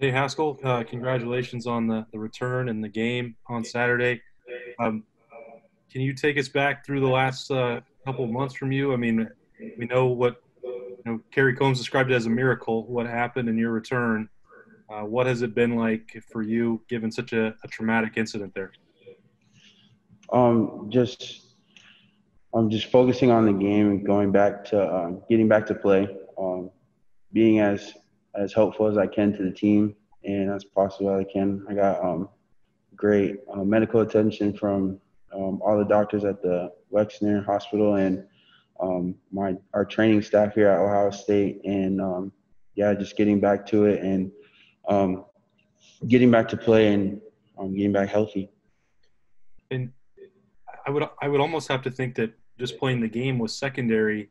Hey Haskell, congratulations on the return and the game on Saturday. Um, can you take us back through the last couple of months from you? I mean, we know what Kerry Combs described it as a miracle. What happened in your return? What has it been like for you, given such a traumatic incident there? Um, just I'm just focusing on the game and going back to getting back to play, being as helpful as I can to the team and as possible as I can. I got great medical attention from all the doctors at the Wexner Hospital and my our training staff here at Ohio State, and yeah, just getting back to it and um, getting back to play and getting back healthy. And I would almost have to think that just playing the game was secondary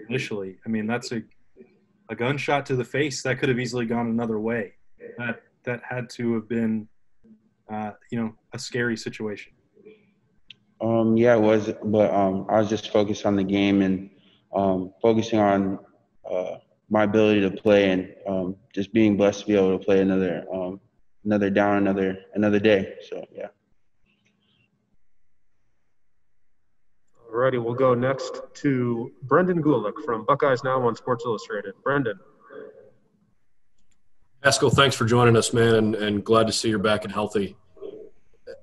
initially. I mean, that's a gunshot to the face that could have easily gone another way. That had to have been a scary situation. Yeah, it was, but I was just focused on the game and focusing on uh, my ability to play and just being blessed to be able to play another down, another day. So yeah. Alrighty, we'll go next to Brendan Gulick from Buckeyes Now on Sports Illustrated. Brendan. Haskell, thanks for joining us, man, and glad to see you're back and healthy.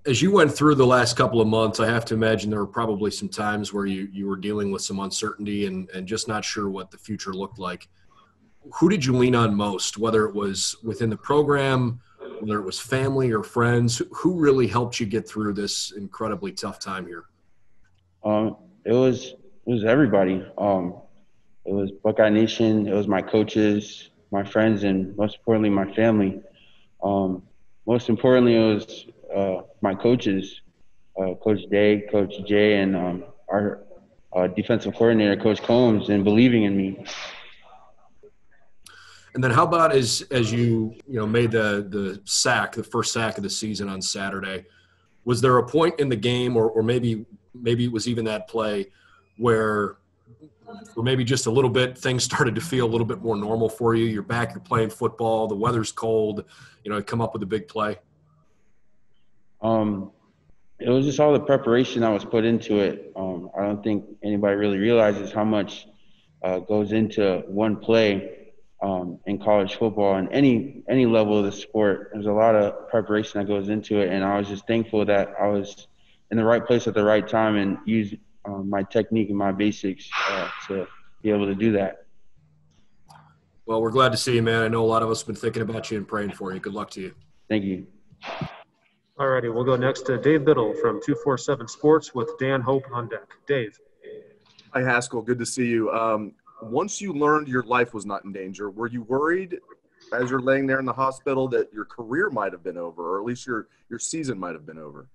As you went through the last couple of months, I have to imagine there were probably some times where you were dealing with some uncertainty and just not sure what the future looked like. Who did you lean on most, whether it was within the program, whether it was family or friends? Who really helped you get through this incredibly tough time here? It was everybody. It was Buckeye Nation. It was my coaches, my friends, and most importantly, my family. Um, Most importantly, it was my coaches, Coach Day, Coach Jay, and our defensive coordinator, Coach Combs, and believing in me. And then how about as you made the first sack of the season on Saturday? Was there a point in the game, or maybe it was even that play where for maybe just a little bit things started to feel a little bit more normal for you? You're back, you're playing football, the weather's cold, come up with a big play. Um, it was just all the preparation that was put into it. I don't think anybody really realizes how much goes into one play in college football and any level of the sport. There's a lot of preparation that goes into it, and I was just thankful that I was in the right place at the right time and used my technique and my basics to be able to do that. Well, we're glad to see you, man. I know a lot of us have been thinking about you and praying for you. Good luck to you. Thank you. Alrighty, we'll go next to Dave Biddle from 247 Sports with Dan Hope on deck. Dave. Hi, Haskell. Good to see you. Once you learned your life was not in danger, were you worried as you're laying there in the hospital that your career might have been over, or at least your season might have been over?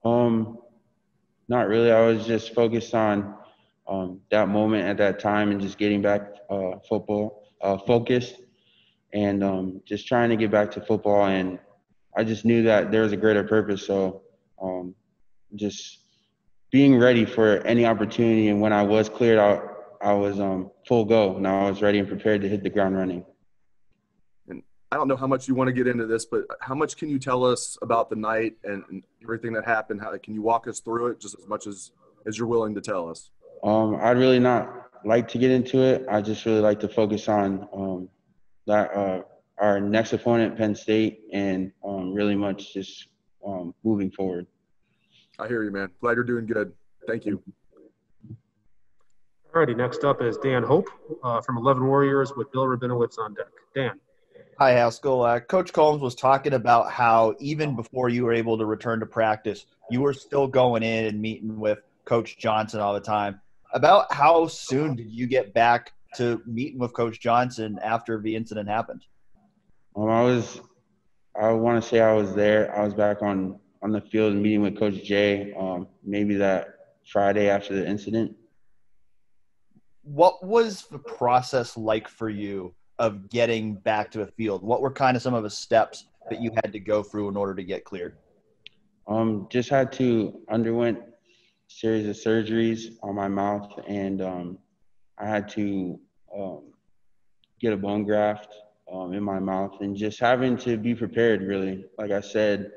Um, Not really. I was just focused on that moment at that time and just getting back football focused and just trying to get back to football. And I just knew that there was a greater purpose. So um, just being ready for any opportunity. And when I was cleared out, I was full go. And I was ready and prepared to hit the ground running. And I don't know how much you want to get into this, but how much can you tell us about the night and everything that happened? How can you walk us through it just as much as you're willing to tell us? I'd really not like to get into it. I just really like to focus on that our next opponent, Penn State, and really much just moving forward. I hear you, man. Glad you're doing good. Thank you. Alrighty, next up is Dan Hope from 11 Warriors with Bill Rabinowitz on deck. Dan. Hi, Haskell. Coach Combs was talking about how even before you were able to return to practice, you were still going in and meeting with Coach Johnson all the time. About how soon did you get back to meeting with Coach Johnson after the incident happened? I want to say I was there. I was back on the field meeting with Coach Jay, maybe that Friday after the incident. What was the process like for you of getting back to the field? What were kind of some of the steps that you had to go through in order to get cleared? Just had to underwent a series of surgeries on my mouth, and I had to get a bone graft in my mouth, and just having to be prepared, really. Like I said,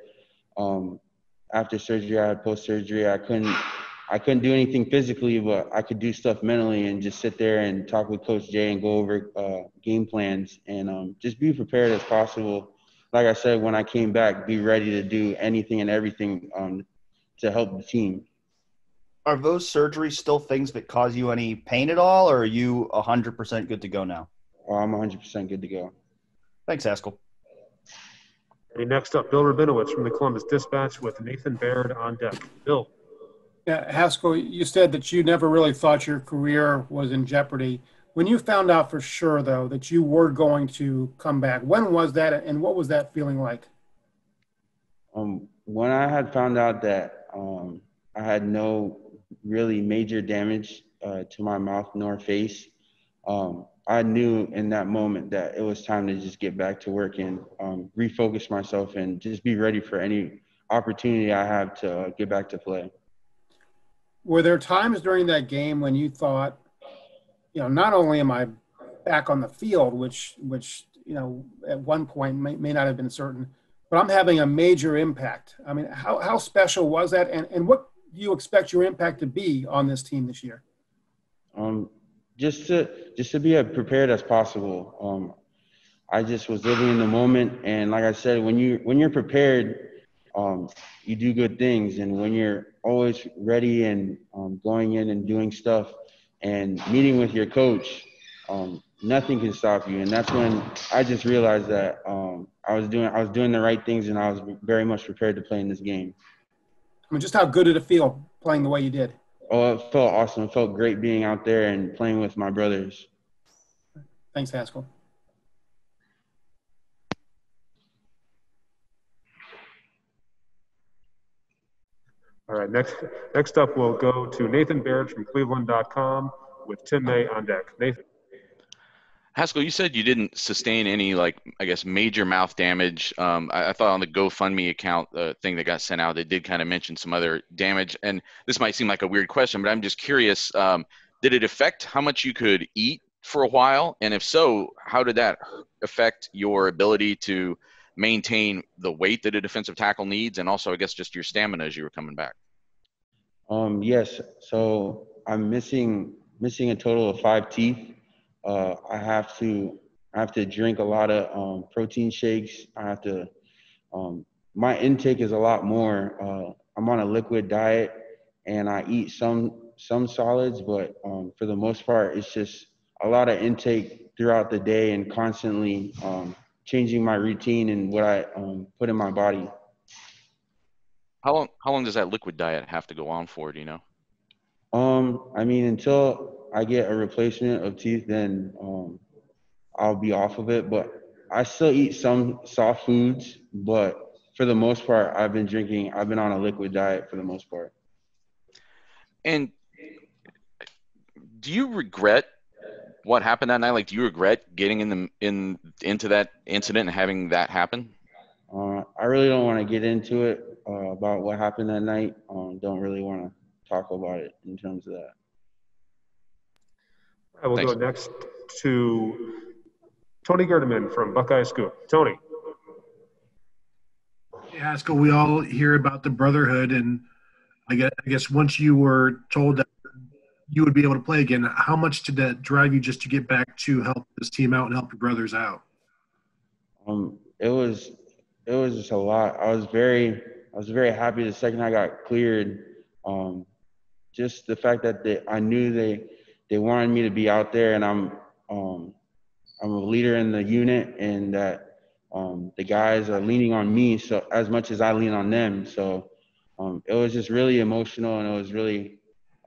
after surgery, I had post-surgery. I couldn't do anything physically, but I could do stuff mentally and just sit there and talk with Coach Jay and go over game plans and just be prepared as possible. Like I said, when I came back, be ready to do anything and everything to help the team. Are those surgeries still things that cause you any pain at all, or are you 100% good to go now? I'm 100% good to go. Thanks, Haskell. Next up, Bill Rabinowitz from the Columbus Dispatch with Nathan Baird on deck. Bill. Yeah, Haskell, you said that you never really thought your career was in jeopardy. When you found out for sure, though, that you were going to come back, when was that, and what was that feeling like? When I had found out that I had no really major damage to my mouth nor face, I knew in that moment that it was time to just get back to work and refocus myself and just be ready for any opportunity I have to get back to play. Were there times during that game when you thought, not only am I back on the field, which at one point may not have been certain, but I'm having a major impact? I mean, how special was that, and what do you expect your impact to be on this team this year? Just to be as prepared as possible. I just was living in the moment, and like I said, when you're prepared, you do good things, and when you're always ready and going in and doing stuff and meeting with your coach, nothing can stop you. And that's when I just realized that I was doing the right things, and I was very much prepared to play in this game. I mean, just how good did it feel playing the way you did? Oh, it felt awesome. It felt great being out there and playing with my brothers. Thanks, Haskell. All right, next up, we'll go to Nathan Baird from Cleveland.com with Tim May on deck. Nathan. Haskell, you said you didn't sustain any, major mouth damage. I thought on the GoFundMe account thing that got sent out, they did kind of mention some other damage. And this might seem like a weird question, but I'm just curious, did it affect how much you could eat for a while? And if so, how did that affect your ability to maintain the weight that a defensive tackle needs, and also, I guess, just your stamina as you were coming back? Yes. So I'm missing a total of 5 teeth. I have to drink a lot of protein shakes. My intake is a lot more. I'm on a liquid diet, and I eat some solids, but for the most part, it's just a lot of intake throughout the day and constantly changing my routine and what I put in my body. How long does that liquid diet have to go on for, do you know? I mean, until I get a replacement of teeth, then I'll be off of it. But I still eat some soft foods, but for the most part, I've been on a liquid diet for the most part. And do you regret what happened that night? Like, do you regret getting into that incident and having that happen? I really don't want to get into it about what happened that night. Don't really want to talk about it in terms of that. I will go next to Tony Gerdeman from Buckeye Scoop. Tony. Hey, Haskell, we all hear about the brotherhood, and I guess once you were told that you would be able to play again, how much did that drive you just to get back to help this team out and help your brothers out? It was just a lot. I was very happy the second I got cleared. Just the fact that I knew they wanted me to be out there, and I'm a leader in the unit, and that the guys are leaning on me so as much as I lean on them. So it was just really emotional, and it was really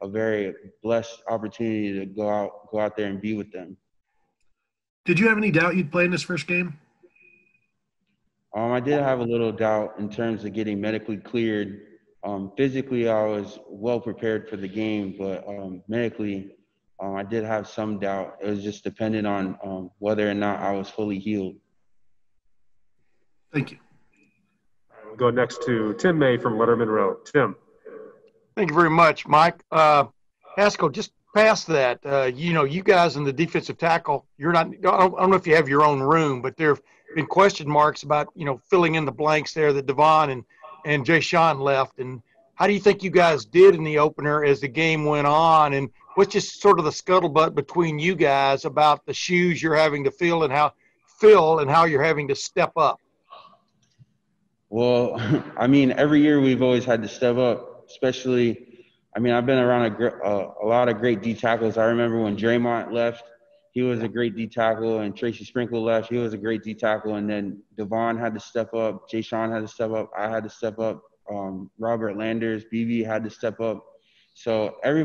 a very blessed opportunity to go out there and be with them. Did you have any doubt you'd play in this first game? I did have a little doubt in terms of getting medically cleared. Physically, I was well prepared for the game, but medically, I did have some doubt. It was just dependent on whether or not I was fully healed. Thank you. We'll go next to Tim May from Letterman Row. Tim. Thank you very much, Mike. Haskell, just past that, you guys in the defensive tackle, you're not. I don't know if you have your own room, but there have been question marks about filling in the blanks there that Devon and Jay Sean left. And how do you think you guys did in the opener as the game went on? And what's just sort of the scuttlebutt between you guys about the shoes you're having to fill and how you're having to step up? Well, I mean, every year we've always had to step up, especially. I mean, I've been around a lot of great D tackles. I remember when Draymond left, he was a great D tackle, and Tracy Sprinkle left, he was a great D tackle. And then Devon had to step up, Jay Sean had to step up, I had to step up, Robert Landers, BB had to step up. So every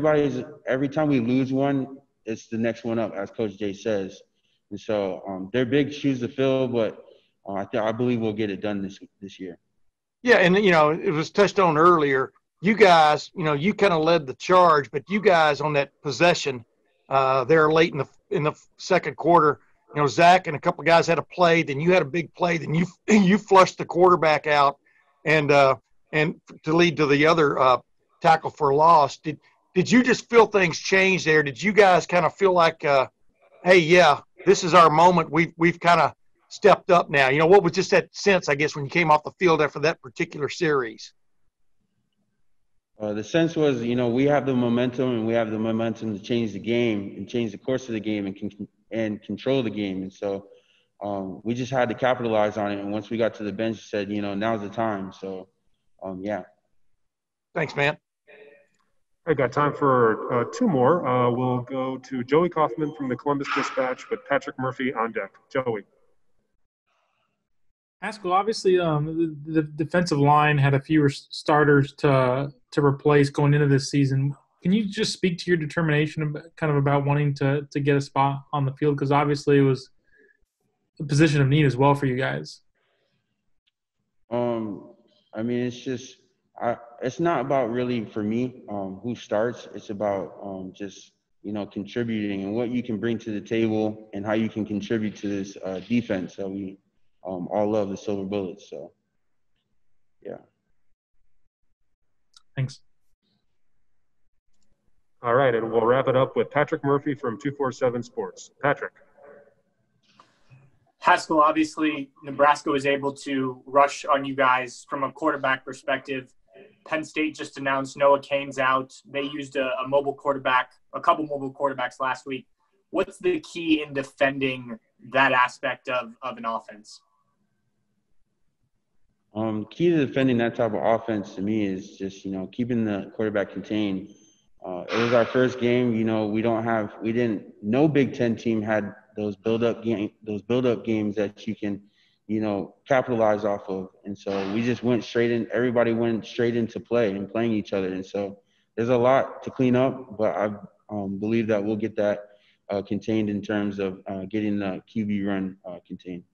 time we lose one, it's the next one up, as Coach Jay says. And so they're big shoes to fill, but I believe we'll get it done this year. Yeah, and it was touched on earlier. You guys, you kind of led the charge, but you guys on that possession there late in the second quarter, Zach and a couple of guys had a play, then you had a big play, then you flushed the quarterback out, and to lead to the other tackle for loss. Did you just feel things change there? Did you guys kind of feel like, hey, yeah, this is our moment. We've kind of stepped up now. What was just that sense, I guess, when you came off the field after that particular series? The sense was, we have the momentum, and we have the momentum to change the game and change the course of the game and control the game. And so we just had to capitalize on it. And once we got to the bench, we said, now's the time. So, yeah. Thanks, man. I got time for two more. We'll go to Joey Kaufman from the Columbus Dispatch with Patrick Murphy on deck. Joey. Haskell, obviously, the defensive line had a fewer starters to replace going into this season. Can you just speak to your determination about wanting to get a spot on the field? Because obviously it was a position of need as well for you guys. I mean, it's just it's not about really for me who starts. It's about just contributing and what you can bring to the table and how you can contribute to this defense. So we all love the Silver Bullets. So yeah. Thanks. All right, and we'll wrap it up with Patrick Murphy from 247 Sports. Patrick. Haskell, obviously, Nebraska was able to rush on you guys from a quarterback perspective. Penn State just announced Noah Cain's out. They used a mobile quarterback, a couple mobile quarterbacks last week. What's the key in defending that aspect of an offense? Key to defending that type of offense to me is just, keeping the quarterback contained. It was our first game. No Big Ten team had those build-up games that you can, capitalize off of. And so we just went straight in. Everybody went straight into play and playing each other. And so there's a lot to clean up, but I believe that we'll get that contained in terms of getting the QB run contained.